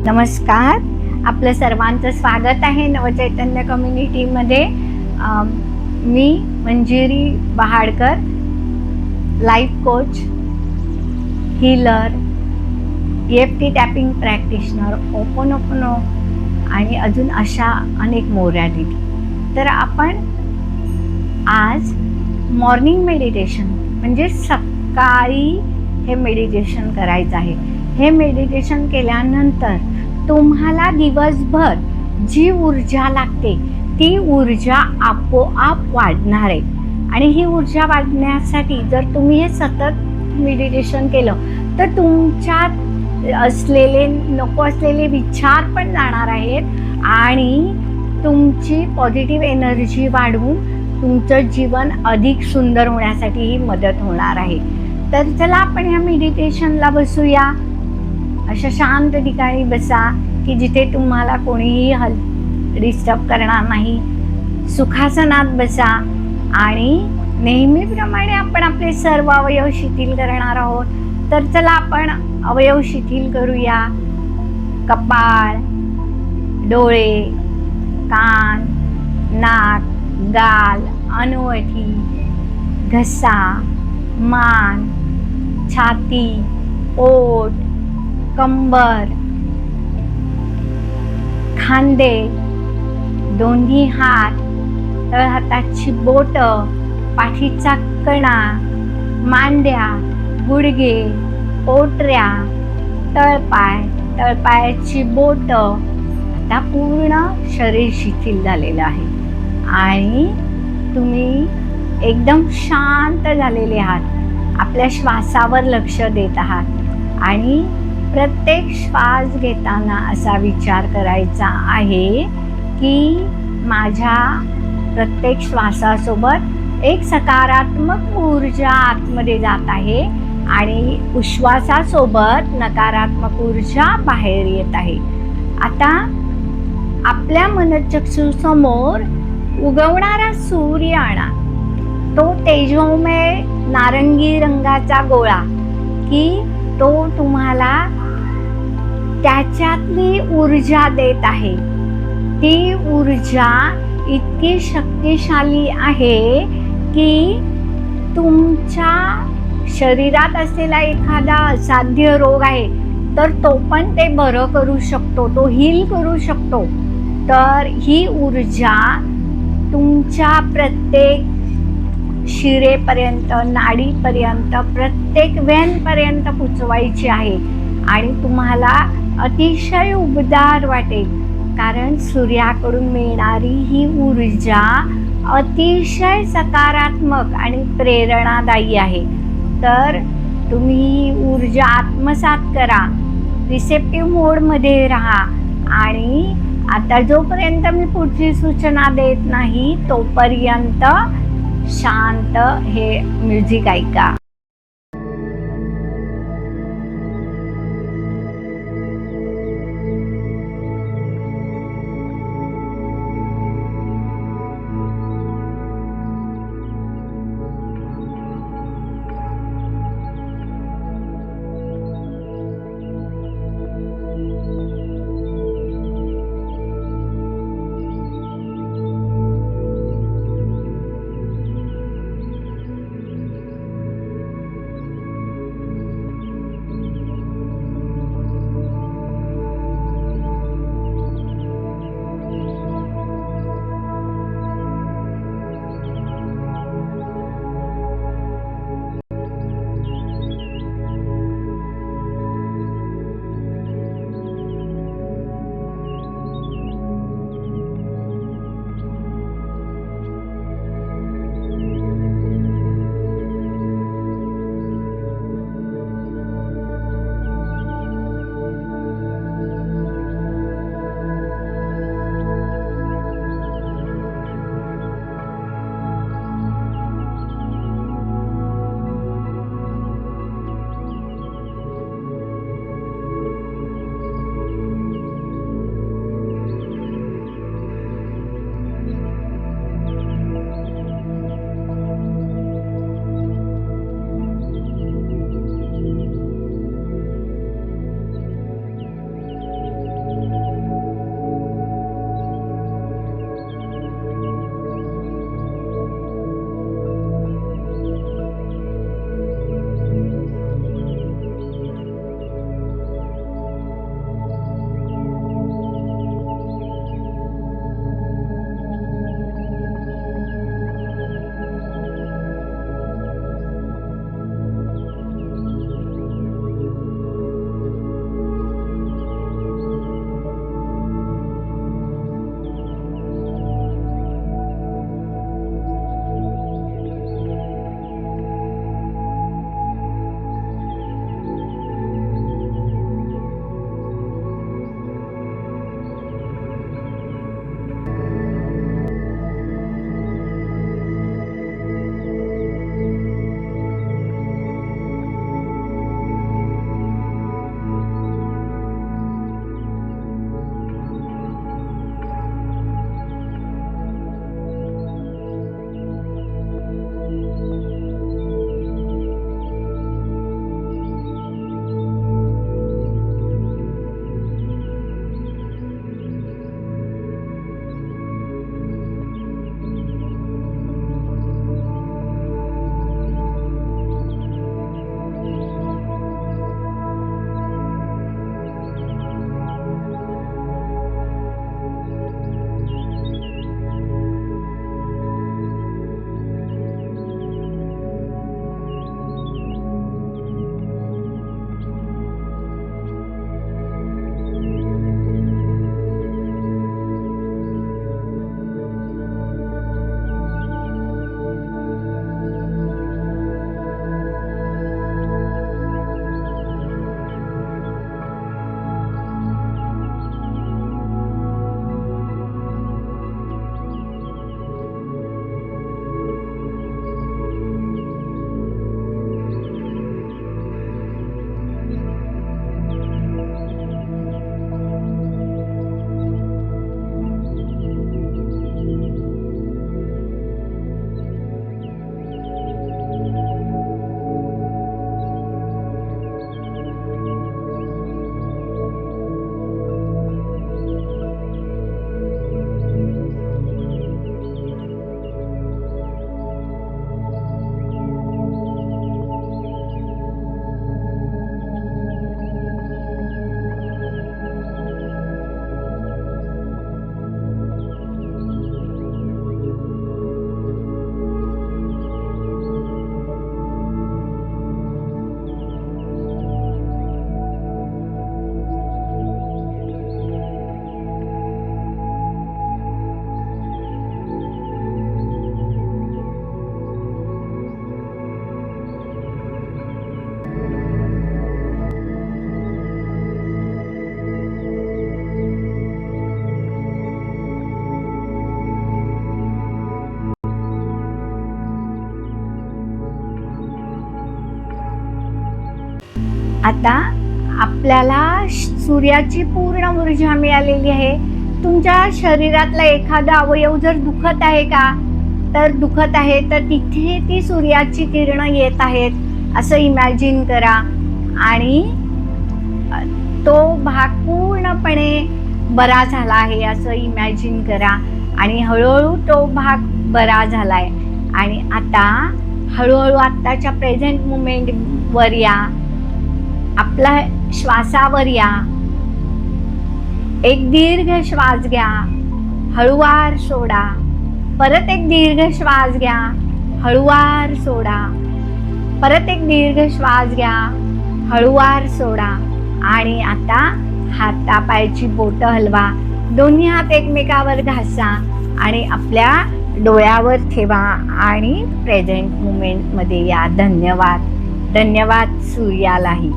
नमस्कार. आपलं सर्वांचं स्वागत आहे नवचैतन्य कम्युनिटीमध्ये. मी Manjiri Bahadkar, life coach, healer, EFT tapping practitioner, Ho'oponopono आणि अजून अशा अनेक मोरॅलिटी. तर आपण आज मॉर्निंग मेडिटेशन म्हणजे सकाळी हे मेडिटेशन करायचं आहे. हे मेडिटेशन केल्यानंतर तुम्हाला दिवसभर जी ऊर्जा लागते ती ऊर्जा आपोआप वाढणार आहे. आणि ही ऊर्जा वाढण्यासाठी जर तुम्ही हे सतत मेडिटेशन केलं तर तुमच्यात असलेले नको असलेले विचार पण जाणार आहेत आणि तुमची पॉझिटिव्ह एनर्जी वाढवून तुमचं जीवन अधिक सुंदर होण्यासाठी ही मदत होणार आहे. तर चला आपण ह्या मेडिटेशनला बसूया. अशा शांत ठिकाणी बसा की जिथे तुम्हाला कोणीही डिस्टर्ब करणार नाही. सुखासनात बसा आणि नेहमीप्रमाणे आपण आपले सर्व अवयव शिथिल करणार आहोत. तर चला आपण अवयव शिथिल करूया. कपाळ, डोळे, कान, नाक, गाल, अनुवठी, घसा, मान, छाती, पोट, कंबर, खांदे, दोन्ही हात, तळहाताची बोटं, पाठीचा कणा, मांड्या, गुडघे, पोटऱ्या, तळपाय, तळपायाची बोटं. आता पूर्ण शरीर शिथिल झालेलं आहे आणि तुम्ही एकदम शांत झालेले आहात. आपल्या श्वासावर लक्ष देत आहात आणि प्रत्येक श्वास घेताना असा विचार करायचा आहे की माझ्या प्रत्येक श्वासासोबत एक सकारात्मक ऊर्जा आतमध्ये जात आहे आणि उश्वासासोबत नकारात्मक ऊर्जा बाहेर येत आहे. आता आपल्या मनचक्षुसमोर उगवणारा सूर्य आणा. तो तेजोमय नारंगी रंगाचा गोळा की तो तुम्हाला त्याच्यातली ऊर्जा देत आहे. ती ऊर्जा इतकी शक्तिशाली आहे की तुमच्या शरीरात असलेला एखादा असाध्य रोग आहे तर तो पण ते बरं करू शकतो, तो हील करू शकतो. तर ही ऊर्जा तुमच्या प्रत्येक शिरेपर्यंत, नाडीपर्यंत, प्रत्येक वेनपर्यंत पोचवायची आहे आणि तुम्हाला अतिशय उबदार वाटेल. कारण सूर्याकडून मिळणारी ही ऊर्जा अतिशय सकारात्मक आणि प्रेरणादायी आहे. तर तुम्ही ही ऊर्जा आत्मसात करा, रिसेप्टिव्ह मोडमध्ये राहा आणि आता जोपर्यंत मी पुढची सूचना देत नाही तोपर्यंत शांत हे म्युझिक ऐका. आता आपल्याला सूर्याची पूर्ण ऊर्जा मिळालेली आहे. तुमच्या शरीरातला एखादा अवयव जर दुखत आहे का, तर दुखत आहे तर तिथे ती सूर्याची किरणं येत आहेत असं इमॅजिन करा आणि तो भाग पूर्णपणे बरा झाला आहे असं इमॅजिन करा आणि हळूहळू तो भाग बरा झालाय. आणि आता हळूहळू आत्ताच्या प्रेझेंट मुमेंटवर या, आपला श्वासावर या. एक दीर्घ श्वास घ्या, हळूवार सोडा. परत एक दीर्घ श्वास घ्या, हळूवार सोडा. परत एक दीर्घ श्वास घ्या, हळूवार सोडा. आणि आता हातापायची बोटं हलवा, दोन्ही हात एकमेकावर घासा आणि आपल्या डोळ्यावर ठेवा आणि प्रेझेंट मुमेंटमध्ये या. धन्यवाद. धन्यवाद सूर्यालाही.